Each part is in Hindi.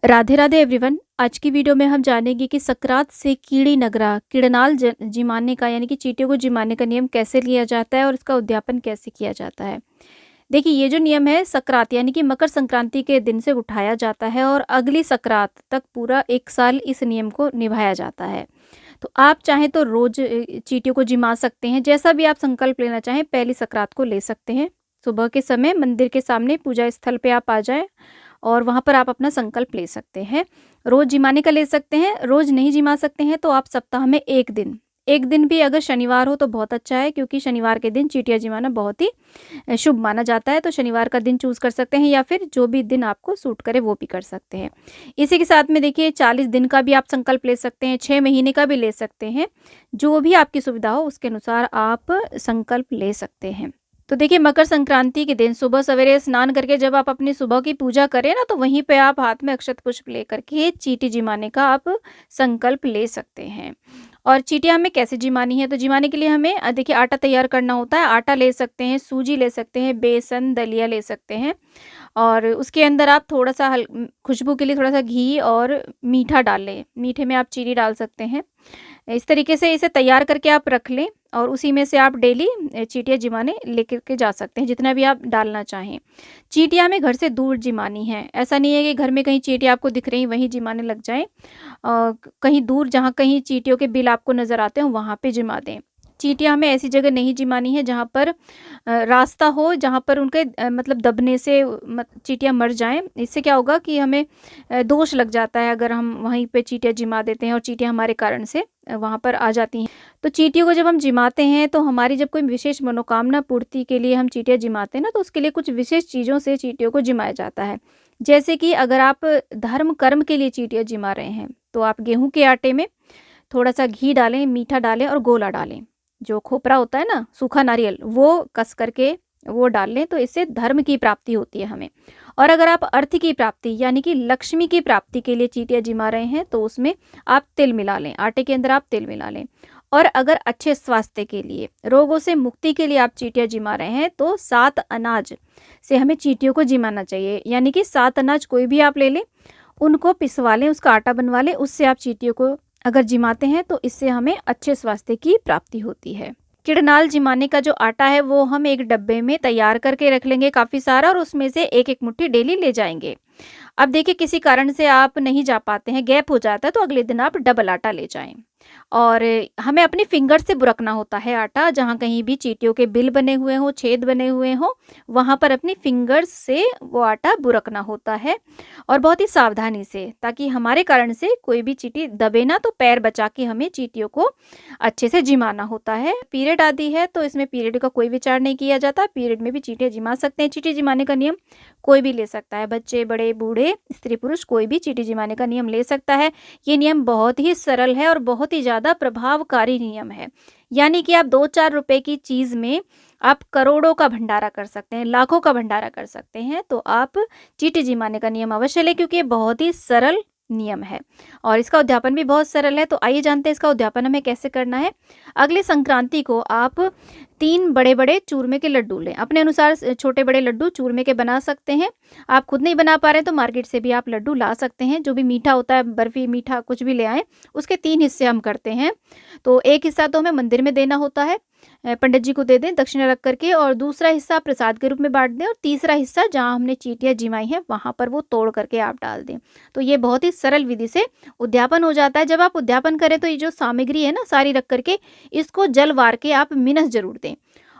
राधे राधे एवरीवन। आज की वीडियो में हम जानेंगे कि सक्रात से कीड़ी नगरा किड़नाल जिमाने का यानी कि चींटियों को जिमाने का नियम कैसे लिया जाता है और उसका उद्यापन कैसे किया जाता है। देखिए, ये जो नियम है सक्रात यानी कि मकर संक्रांति के दिन से उठाया जाता है और अगली सक्रात तक पूरा 1 साल इस नियम को निभाया जाता है। तो आप चाहें तो रोज चींटियों को जिमा सकते हैं, जैसा भी आप संकल्प लेना चाहें पहली सक्रात को ले सकते हैं। सुबह के समय मंदिर के सामने पूजा स्थल पे आप आ जाएं और वहाँ पर आप अपना संकल्प ले सकते हैं। रोज़ जिमाने का ले सकते हैं, रोज़ नहीं जिमा सकते हैं तो आप सप्ताह में 1 दिन भी अगर शनिवार हो तो बहुत अच्छा है, क्योंकि शनिवार के दिन चींटियाँ जिमाना बहुत ही शुभ माना जाता है। तो शनिवार का दिन चूज़ कर सकते हैं या फिर जो भी दिन आपको सूट करे वो भी कर सकते हैं। इसी के साथ में देखिए 40 दिन का भी आप संकल्प ले सकते हैं, 6 महीने का भी ले सकते हैं। जो भी आपकी सुविधा हो उसके अनुसार आप संकल्प ले सकते हैं। तो देखिए, मकर संक्रांति के दिन सुबह सवेरे स्नान करके जब आप अपनी सुबह की पूजा करें ना, तो वहीं पे आप हाथ में अक्षत पुष्प लेकर के चींटी जिमाने का आप संकल्प ले सकते हैं। और चींटियाँ हमें कैसे जिमानी है, तो जिमाने के लिए हमें देखिए आटा तैयार करना होता है। आटा ले सकते हैं, सूजी ले सकते हैं, बेसन दलिया ले सकते हैं और उसके अंदर आप थोड़ा सा खुशबू के लिए थोड़ा सा घी और मीठा डाल लें। मीठे में आप चीनी डाल सकते हैं। इस तरीके से इसे तैयार करके आप रख लें और उसी में से आप डेली चींटियाँ जिमाने लेकर के जा सकते हैं, जितना भी आप डालना चाहें। चींटियाँ हमें घर से दूर जिमानी है। ऐसा नहीं है कि घर में कहीं चींटियाँ आपको दिख रही वहीं जिमाने लग जाएं। कहीं दूर जहाँ कहीं चींटियों के बिल आपको नज़र आते हो वहाँ पे जिमा दें। चींटियाँ हमें ऐसी जगह नहीं जिमानी है जहाँ पर रास्ता हो, जहाँ पर उनके मतलब दबने से चींटियाँ मर जाएं। इससे क्या होगा कि हमें दोष लग जाता है अगर हम वहीं पे चींटियाँ जिमा देते हैं और चींटियाँ हमारे कारण से वहाँ पर आ जाती हैं। तो चींटियों को जब हम जिमाते हैं तो हमारी जब कोई विशेष मनोकामना पूर्ति के लिए हम चींटियाँ जिमाते हैं ना, तो उसके लिए कुछ विशेष चीज़ों से चींटियों को जिमाया जाता है। जैसे कि अगर आप धर्म कर्म के लिए चींटियाँ जिमा रहे हैं तो आप गेहूं के आटे में थोड़ा सा घी डालें, मीठा डालें और गोला डालें। जो खोपरा होता है ना, सूखा नारियल, वो कस करके वो डाल लें, तो इससे धर्म की प्राप्ति होती है हमें। और अगर आप अर्थ की प्राप्ति यानी कि लक्ष्मी की प्राप्ति के लिए चींटियाँ जिमा रहे हैं तो उसमें आप तिल मिला लें, आटे के अंदर आप तिल मिला लें। और अगर अच्छे स्वास्थ्य के लिए, रोगों से मुक्ति के लिए आप चींटियाँ जिमा रहे हैं तो 7 अनाज से हमें चींटियों को जिमाना चाहिए। यानी कि 7 अनाज कोई भी आप ले लें, उनको पिसवा लें, उसका आटा बनवा लें, उससे आप चींटियों को अगर जिमाते हैं तो इससे हमें अच्छे स्वास्थ्य की प्राप्ति होती है। किड़नाल जिमाने का जो आटा है वो हम एक डब्बे में तैयार करके रख लेंगे काफ़ी सारा, और उसमें से एक एक मुट्ठी डेली ले जाएंगे। अब देखिए, किसी कारण से आप नहीं जा पाते हैं, गैप हो जाता है, तो अगले दिन आप डबल आटा ले जाएं। और हमें अपनी फिंगर से बुरकना होता है आटा। जहाँ कहीं भी चींटियों के बिल बने हुए हों, छेद बने हुए हों, वहाँ पर अपनी फिंगर्स से वो आटा बुरकना होता है और बहुत ही सावधानी से, ताकि हमारे कारण से कोई भी चींटी दबे ना। तो पैर बचा के हमें चींटियों को अच्छे से जिमाना होता है। पीरियड आदि है तो इसमें पीरियड का कोई विचार नहीं किया जाता, पीरियड में भी चींटियाँ जिमा सकते हैं। चींटी जिमाने का नियम कोई भी ले सकता है, बच्चे, बड़े, बूढ़े, स्त्री पुरुष, कोई भी चींटी जिमाने का नियम ले सकता है। ये नियम बहुत ही सरल है और बहुत ही ज़्यादा प्रभावकारी नियम है। यानी कि आप 2-4 रुपए की चीज़ में आप करोड़ों का भंडारा कर सकते हैं, लाखों का भंडारा कर सकते हैं। तो आप चींटी जिमाने का नियम अवश्य लें, क्योंकि ये बहुत ही सरल नियम है और इसका उद्यापन भी बहुत सरल है। तो आइए जानते हैं इसका उद्यापन हमें कैसे करना है। अगले संक्रांति को आप 3 बड़े-बड़े चूरमे के लड्डू लें। अपने अनुसार छोटे बड़े लड्डू चूरमे के बना सकते हैं। आप खुद नहीं बना पा रहे हैं तो मार्केट से भी आप लड्डू ला सकते हैं। जो भी मीठा होता है, बर्फ़ी, मीठा कुछ भी ले आएँ। उसके 3 हिस्से हम करते हैं। तो एक हिस्सा तो हमें मंदिर में देना होता है, पंडित जी को दे दें दक्षिणा रख करके, और दूसरा हिस्सा प्रसाद के रूप में बाँट दें, और तीसरा हिस्सा जहाँ हमने चींटियाँ जिमाई हैं वहाँ पर वो तोड़ करके आप डाल दें। तो ये बहुत ही सरल विधि से उद्यापन हो जाता है। जब आप उद्यापन करें तो ये जो सामग्री है ना सारी रख करके इसको जल वार के आप मिनस ज़रूर दें,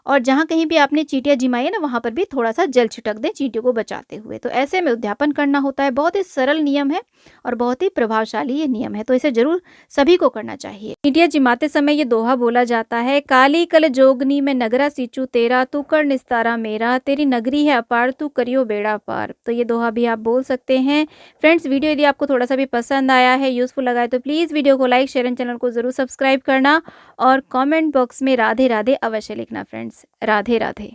और जहाँ कहीं भी आपने चींटियाँ जिमाई है ना वहाँ पर भी थोड़ा सा जल छिटक दें चींटियों को बचाते हुए। तो ऐसे में उद्यापन करना होता है। बहुत ही सरल नियम है और बहुत ही प्रभावशाली ये नियम है, तो इसे जरूर सभी को करना चाहिए। चींटियाँ जिमाते समय ये दोहा बोला जाता है, काली कल जोगनी में नगरा सींचू तेरा, तू कर निस्तारा मेरा, तेरी नगरी है अपार, तू करियो बेड़ा पार। तो ये दोहा भी आप बोल सकते हैं। फ्रेंड्स, वीडियो यदि आपको थोड़ा सा भी पसंद आया है, यूजफुल लगा है, तो प्लीज़ वीडियो को लाइक, शेयर एंड चैनल को जरूर सब्सक्राइब करना और कॉमेंट बॉक्स में राधे राधे अवश्य लिखना। फ्रेंड्स, राधे राधे।